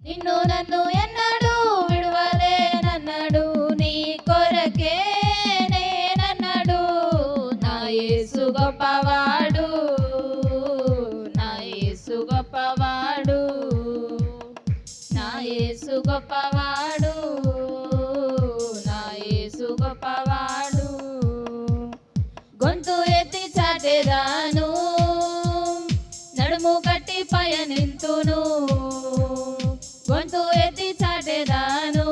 నిన్ను నన్ను ఎన్నడూ విడువలేనన్నాడు, నీ కొరకే నేనన్నాడు. నా యేసు గొప్పవాడు, నా యేసు గొప్పవాడు, నా యేసు గొప్పవాడు, నా యేసు గొప్పవాడు. గొంతు ఎత్తి చాటెదాను, నడుము కట్టి పయనింతును. గొంతు ఎత్తి చాటెదాను,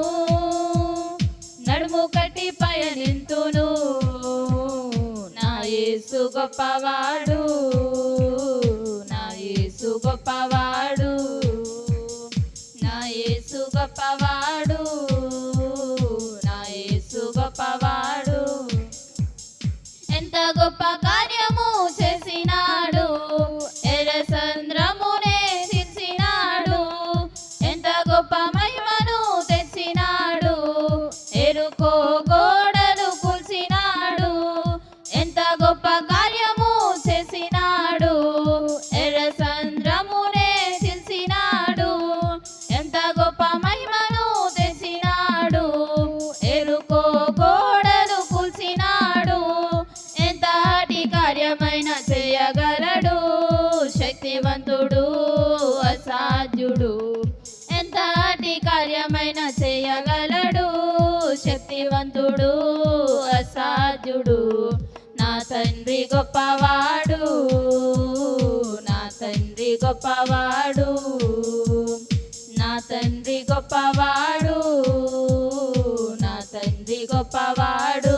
నడుము కట్టి పయనింతును. నా యేసు గొప్పవాడు, నా యేసు గొప్పవాడు, నా యేసు గొప్పవాడు, నా యేసు గొప్పవాడు. ఎంత గొప్ప కార్యము చేసినాడు, ఎర్రసంద్రమునే తీర్చినాడు. ఎంత గొప్ప మహిమను తెచ్చినాడు, ఎరుకో గోడలు కూల్చినాడు. ఎంత గొప్ప కార్యము చేసినాడు, ఎర్రసంద్రమునే తీర్చినాడు. ఎంత గొప్ప మహిమను తెచ్చినాడు, ఎరుకో గోడలు కూల్చినాడు. ఎంత హాటి కార్యమైన చేయగలడు, శక్తివంతుడు అసాధ్యుడు. ఎంత హాటి కార్యమైన చేయగలడు, శక్తివంతుడు అసాధ్యుడు. నా తండ్రి గొప్పవాడు, నా తండ్రి గొప్పవాడు, నా తండ్రి గొప్పవాడు, నా తండ్రి గొప్పవాడు.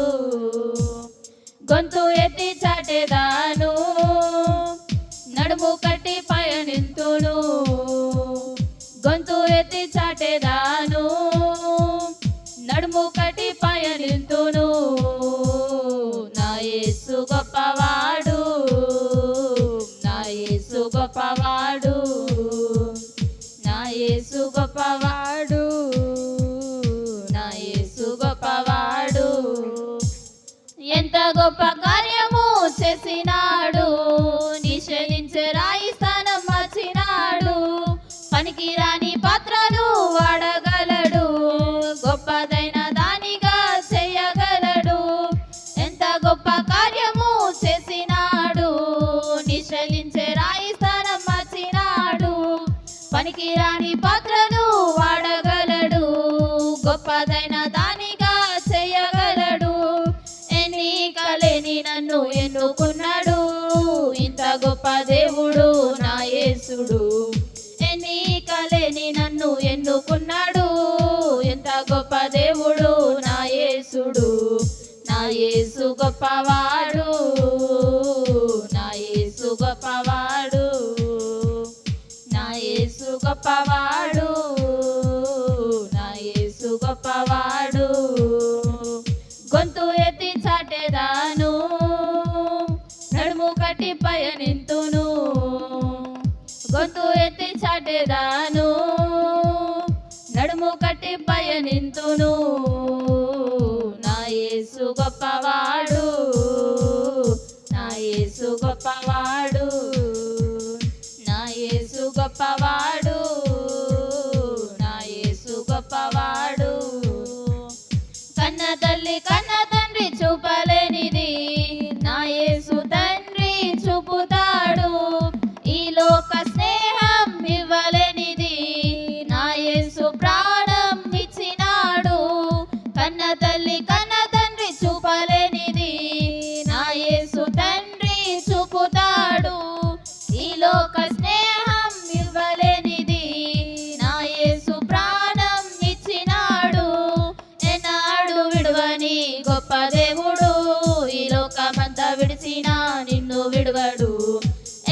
గొంతు ఎత్తి చాటెదాను, నడుము కట్టి పయనింతును. గొంతు ఎత్తి చాటెదాను, నడుము కట్టి పయనింతును. నా యేసు గొప్పవాడు, నా యేసు గొప్పవాడు, నా యేసు గొప్పవాడు, నా యేసు గొప్పవాడు. ఎంత గొప్ప కార్యము చేసినాడు, నిషేధించే రాయి స్థానం మార్చినాడు. పనికి రాని పాత్రను వాడగలడు, గొప్పదైన దానిగా చేయగలడు. ఎంత గొప్ప కార్యము చేసినాడు, నిషేధించే రాయి స్థానం మార్చినాడు. పనికి రాని పాత్రను వాడగలడు, గొప్పదైన దానిగా చేయగలడు. ఎన్నికలేని నన్ను ఎన్నుకున్నాడు, ఇంత గొప్ప దేవుడు నా యేసుడు. ఎన్నికలేని నన్ను ఎన్నుకున్నాడు, ఎంత గొప్ప దేవుడు నా యేసుడు. నా యేసు గొప్పవాడు, నా యేసు గొప్పవాడు, నా యేసు గొప్పవాడు, నా యేసు గొప్పవాడు. గొంతు ఎత్తి చాటెదాను, నడుము కట్టి పయనింతును. గొంతు ఎత్తి చాటెదాను, నడుము కట్టి పయనింతును. నా యేసు గొప్పవాడు, నా యేసు గొప్పవాడు, నా యేసు గొప్పవాడు, నా యేసు గొప్పవాడు. కన్న తల్లి కన్న తండ్రి చూపలేనిది నా యేసు తండ్రి చూపుతాడు. ఈ లోక స్నేహం ఇవ్వలేనిది నా యేసు ప్రాణం ఇచ్చినాడు. కన్న తల్లి కన్న తండ్రి చూపలేనిది నా యేసు తండ్రి చూపుతాడు. ఈ లోక స్నేహం ఇవ్వలేనిది నా యేసు ప్రాణం ఇచ్చినాడు. ఎన్నాడు విడువని గొప్ప దేవుడు, ఈ లోకమంతా విడిచినా నిన్ను విడువడు.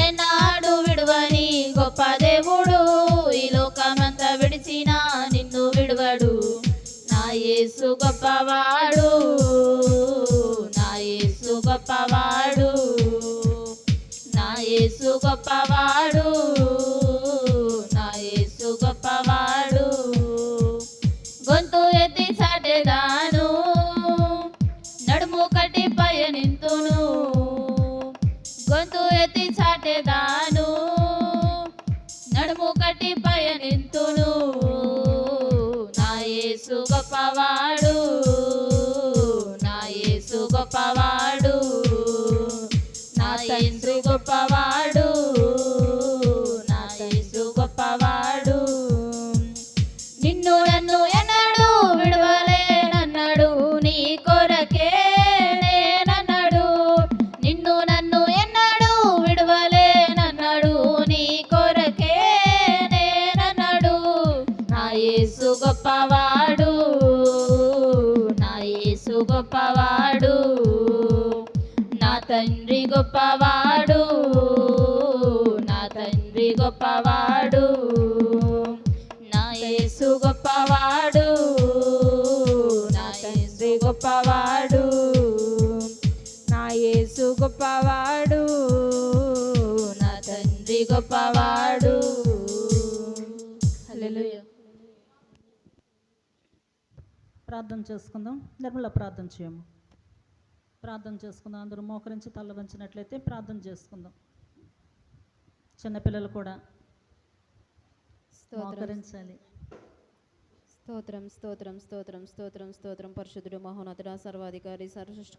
ఎన్నాడు విడువని గొప్ప దేవుడు, ఈ లోకమంతా విడిచినా నిన్ను విడువడు. నా యేసు గొప్పవాడు, నా యేసు గొప్పవాడు, నా యేసు గొప్పవాడు, నా యేసు గొప్పవాడు. గొంతు ఎత్తి చాటెదాను, నడుము కట్టి పయనింతును. గొంతు ఎత్తి చాటెదాను, నడుము కట్టి పయనింతును. గొప్పవాడు, నా యేసు గొప్పవాడు, నా తండ్రి గొప్పవాడు, నా యేసు గొప్పవాడు. నిన్ను నన్ను ఎన్నడూ విడవలేనన్నాడు, నీ కొరకే నేనన్నాడు. నిన్ను నన్ను ఎన్నడూ విడవలేనన్నాడు, నీ కొరకే నేనన్నాడు. నా యేసు గొప్పవాడు, నా యేసు గొప్పవాడు, నా తండ్రి గొప్పవాడు, నా తండ్రి గొప్పవాడు. నా యేసు గొప్పవాడు, నా తండ్రి గొప్పవాడు, నా యేసు గొప్పవాడు, నా తండ్రి గొప్పవాడు. హల్లెలూయా. ప్రార్థన చేసుకుందాం. నిర్మల ప్రార్థన చేయము. ప్రార్థన చేసుకుందాం. అందరూ మోకరించి తల్ల వంచినట్లయితే ప్రార్థన చేసుకుందాం. చిన్నపిల్లలు కూడా మోకరించాలి. స్తోత్రం స్తోత్రం స్తోత్రం స్తోత్రం స్తోత్రం. పరిశుద్ధుడు, మహోన్నతుడ, సర్వాధికారి, సర్వసృష్టి